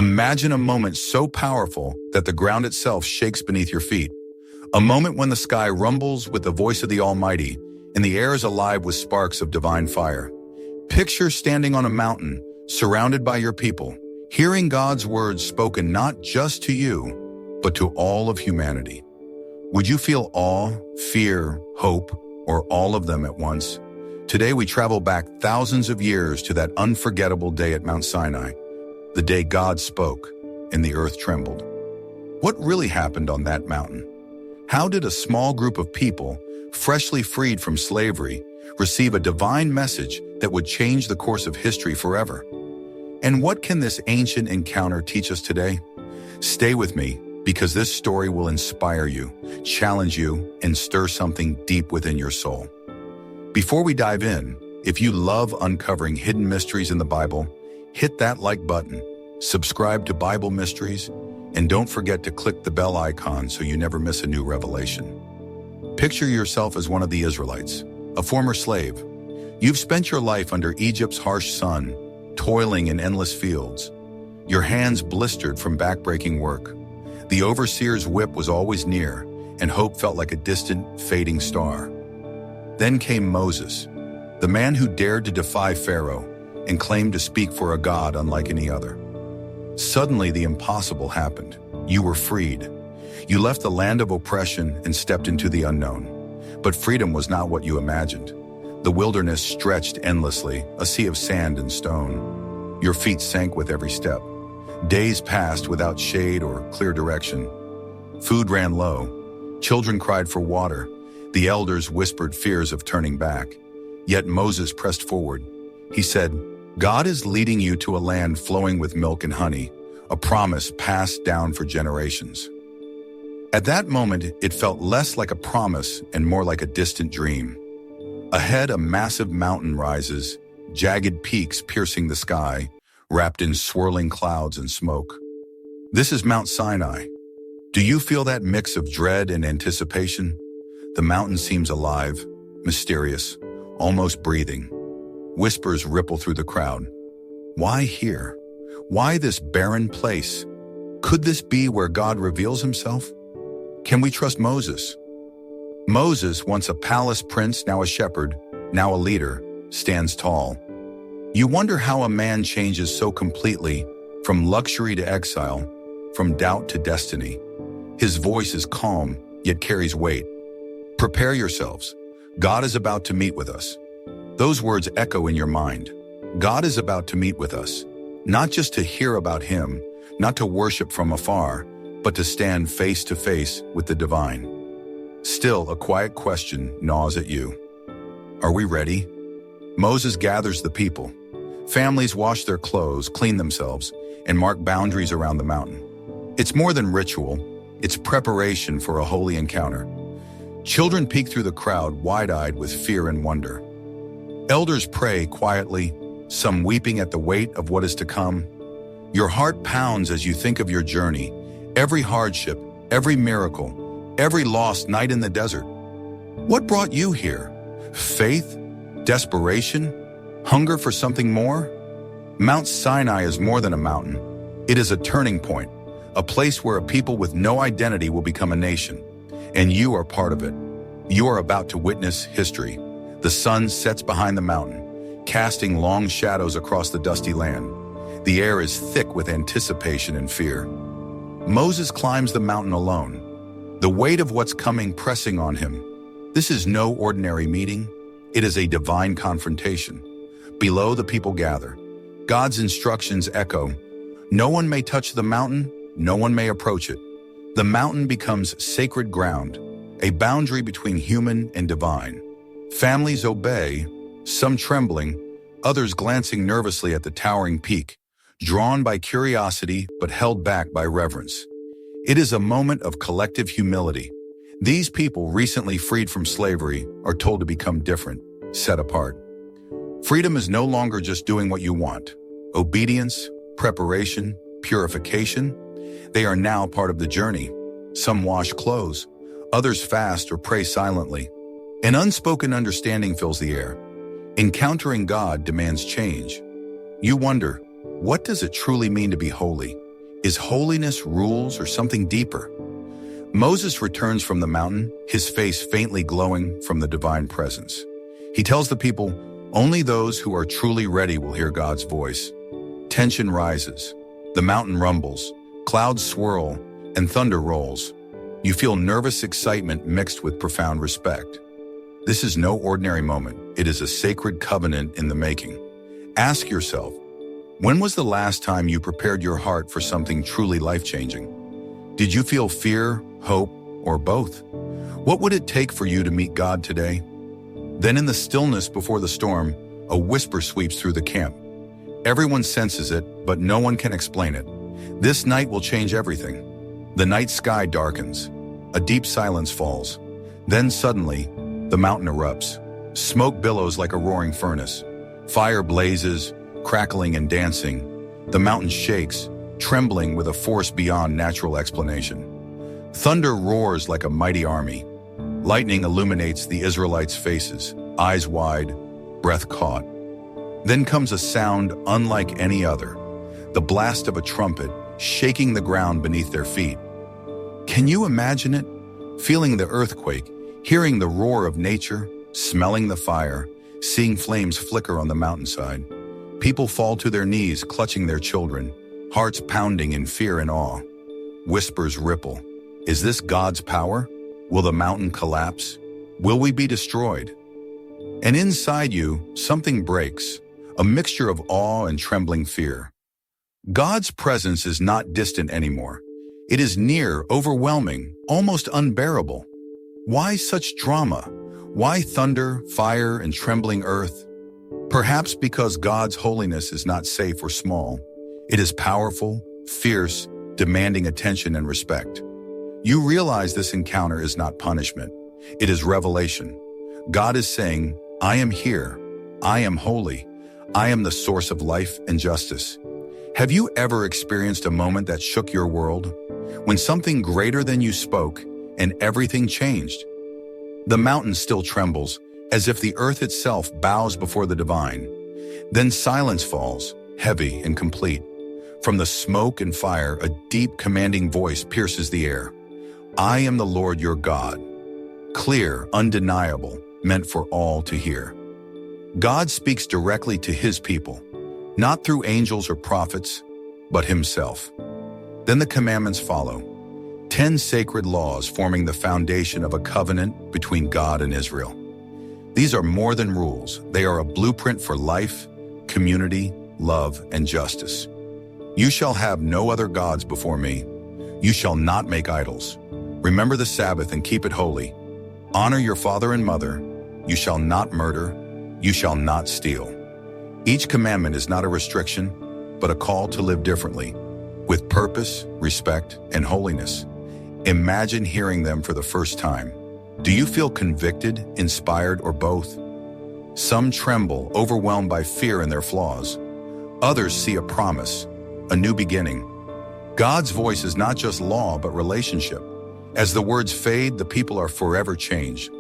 Imagine a moment so powerful that the ground itself shakes beneath your feet. A moment when the sky rumbles with the voice of the Almighty and the air is alive with sparks of divine fire. Picture standing on a mountain, surrounded by your people, hearing God's words spoken not just to you, but to all of humanity. Would you feel awe, fear, hope, or all of them at once? Today we travel back thousands of years to that unforgettable day at Mount Sinai, the day God spoke and the earth trembled. What really happened on that mountain? How did a small group of people, freshly freed from slavery, receive a divine message that would change the course of history forever? And what can this ancient encounter teach us today? Stay with me, because this story will inspire you, challenge you, and stir something deep within your soul. Before we dive in, if you love uncovering hidden mysteries in the Bible, hit that like button, subscribe to Bible Mysteries, and don't forget to click the bell icon so you never miss a new revelation. Picture yourself as one of the Israelites, a former slave. You've spent your life under Egypt's harsh sun, toiling in endless fields, your hands blistered from backbreaking work. The overseer's whip was always near, and hope felt like a distant, fading star. Then came Moses, the man who dared to defy Pharaoh and claimed to speak for a God unlike any other. Suddenly, the impossible happened. You were freed. You left the land of oppression and stepped into the unknown. But freedom was not what you imagined. The wilderness stretched endlessly, a sea of sand and stone. Your feet sank with every step. Days passed without shade or clear direction. Food ran low. Children cried for water. The elders whispered fears of turning back. Yet Moses pressed forward. He said, "God is leading you to a land flowing with milk and honey, a promise passed down for generations." At that moment, it felt less like a promise and more like a distant dream. Ahead, a massive mountain rises, jagged peaks piercing the sky, wrapped in swirling clouds and smoke. This is Mount Sinai. Do you feel that mix of dread and anticipation? The mountain seems alive, mysterious, almost breathing. Whispers ripple through the crowd. Why here? Why this barren place? Could this be where God reveals himself? Can we trust Moses? Moses, once a palace prince, now a shepherd, now a leader, stands tall. You wonder how a man changes so completely, from luxury to exile, from doubt to destiny. His voice is calm, yet carries weight. Prepare yourselves. God is about to meet with us. Those words echo in your mind. God is about to meet with us, not just to hear about him, not to worship from afar, but to stand face to face with the divine. Still, a quiet question gnaws at you. Are we ready? Moses gathers the people. Families wash their clothes, clean themselves, and mark boundaries around the mountain. It's more than ritual. It's preparation for a holy encounter. Children peek through the crowd, wide-eyed with fear and wonder. Elders pray quietly, some weeping at the weight of what is to come. Your heart pounds as you think of your journey, every hardship, every miracle, every lost night in the desert. What brought you here? Faith? Desperation? Hunger for something more? Mount Sinai is more than a mountain. It is a turning point, a place where a people with no identity will become a nation. And you are part of it. You are about to witness history. The sun sets behind the mountain, casting long shadows across the dusty land. The air is thick with anticipation and fear. Moses climbs the mountain alone, the weight of what's coming pressing on him. This is no ordinary meeting. It is a divine confrontation. Below, the people gather. God's instructions echo. No one may touch the mountain, no one may approach it. The mountain becomes sacred ground, a boundary between human and divine. Families obey, some trembling, others glancing nervously at the towering peak, drawn by curiosity but held back by reverence. It is a moment of collective humility. These people, recently freed from slavery, are told to become different, set apart. Freedom is no longer just doing what you want. Obedience, preparation, purification, they are now part of the journey. Some wash clothes, others fast or pray silently. An unspoken understanding fills the air. Encountering God demands change. You wonder, what does it truly mean to be holy? Is holiness rules or something deeper? Moses returns from the mountain, his face faintly glowing from the divine presence. He tells the people, only those who are truly ready will hear God's voice. Tension rises. The mountain rumbles, clouds swirl, and thunder rolls. You feel nervous excitement mixed with profound respect. This is no ordinary moment. It is a sacred covenant in the making. Ask yourself, when was the last time you prepared your heart for something truly life-changing? Did you feel fear, hope, or both? What would it take for you to meet God today? Then in the stillness before the storm, a whisper sweeps through the camp. Everyone senses it, but no one can explain it. This night will change everything. The night sky darkens. A deep silence falls. Then suddenly, the mountain erupts. Smoke billows like a roaring furnace. Fire blazes, crackling and dancing. The mountain shakes, trembling with a force beyond natural explanation. Thunder roars like a mighty army. Lightning illuminates the Israelites' faces, eyes wide, breath caught. Then comes a sound unlike any other, the blast of a trumpet shaking the ground beneath their feet. Can you imagine it? Feeling the earthquake, hearing the roar of nature, smelling the fire, seeing flames flicker on the mountainside. People fall to their knees, clutching their children, hearts pounding in fear and awe. Whispers ripple. Is this God's power? Will the mountain collapse? Will we be destroyed? And inside you, something breaks, a mixture of awe and trembling fear. God's presence is not distant anymore. It is near, overwhelming, almost unbearable. Why such drama? Why thunder, fire, and trembling earth? Perhaps because God's holiness is not safe or small. It is powerful, fierce, demanding attention and respect. You realize this encounter is not punishment. It is revelation. God is saying, I am here. I am holy. I am the source of life and justice. Have you ever experienced a moment that shook your world? When something greater than you spoke and everything changed? The mountain still trembles, as if the earth itself bows before the divine. Then silence falls, heavy and complete. From the smoke and fire, a deep, commanding voice pierces the air. I am the Lord your God. Clear, undeniable, meant for all to hear. God speaks directly to his people, not through angels or prophets, but himself. Then the commandments follow. 10 sacred laws forming the foundation of a covenant between God and Israel. These are more than rules. They are a blueprint for life, community, love, and justice. You shall have no other gods before me. You shall not make idols. Remember the Sabbath and keep it holy. Honor your father and mother. You shall not murder. You shall not steal. Each commandment is not a restriction, but a call to live differently, with purpose, respect, and holiness. Imagine hearing them for the first time. Do you feel convicted, inspired, or both? Some tremble, overwhelmed by fear and their flaws. Others see a promise, a new beginning. God's voice is not just law, but relationship. As the words fade, the people are forever changed.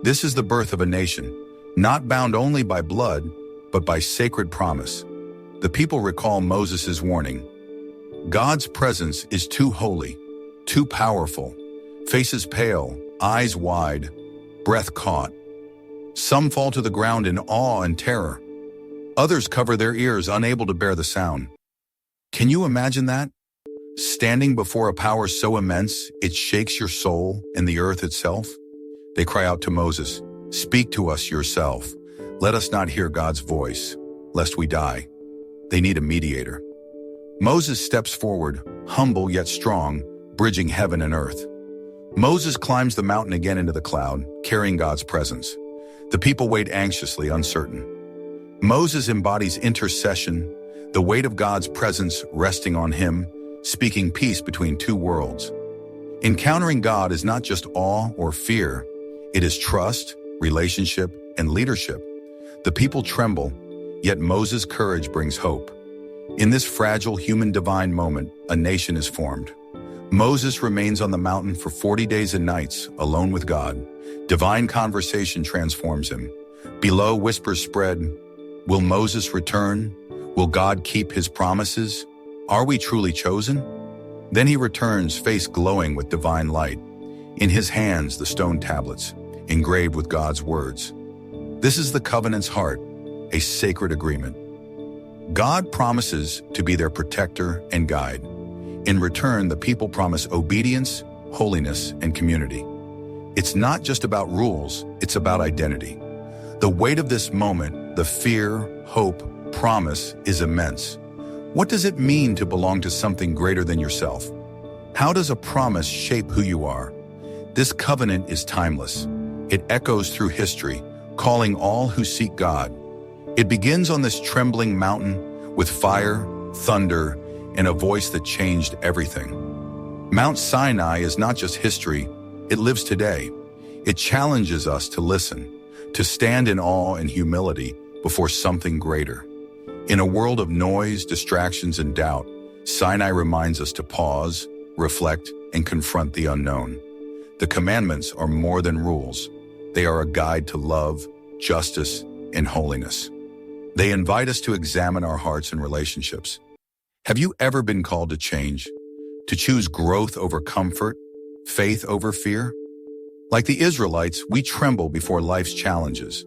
This is the birth of a nation, not bound only by blood, but by sacred promise. The people recall Moses' warning. God's presence is too holy, too powerful, faces pale, eyes wide, breath caught. Some fall to the ground in awe and terror. Others cover their ears, unable to bear the sound. Can you imagine that? Standing before a power so immense, it shakes your soul and the earth itself? They cry out to Moses, "Speak to us yourself. Let us not hear God's voice, lest we die." They need a mediator. Moses steps forward, humble yet strong, bridging heaven and earth. Moses climbs the mountain again into the cloud, carrying God's presence. The people wait anxiously, uncertain. Moses embodies intercession, the weight of God's presence resting on him, speaking peace between two worlds. Encountering God is not just awe or fear, it is trust, relationship, and leadership. The people tremble, yet Moses' courage brings hope. In this fragile human-divine moment, a nation is formed. Moses remains on the mountain for 40 days and nights, alone with God. Divine conversation transforms him. Below, whispers spread. Will Moses return? Will God keep his promises? Are we truly chosen? Then he returns, face glowing with divine light. In his hands, the stone tablets, engraved with God's words. This is the covenant's heart, a sacred agreement. God promises to be their protector and guide. In return, the people promise obedience, holiness, and community. It's not just about rules, it's about identity. The weight of this moment, the fear, hope, promise, is immense. What does it mean to belong to something greater than yourself? How does a promise shape who you are? This covenant is timeless. It echoes through history, calling all who seek God. It begins on this trembling mountain with fire, thunder, and a voice that changed everything. Mount Sinai is not just history, it lives today. It challenges us to listen, to stand in awe and humility before something greater. In a world of noise, distractions, and doubt, Sinai reminds us to pause, reflect, and confront the unknown. The commandments are more than rules. They are a guide to love, justice, and holiness. They invite us to examine our hearts and relationships. Have you ever been called to change, to choose growth over comfort, faith over fear? Like the Israelites, we tremble before life's challenges.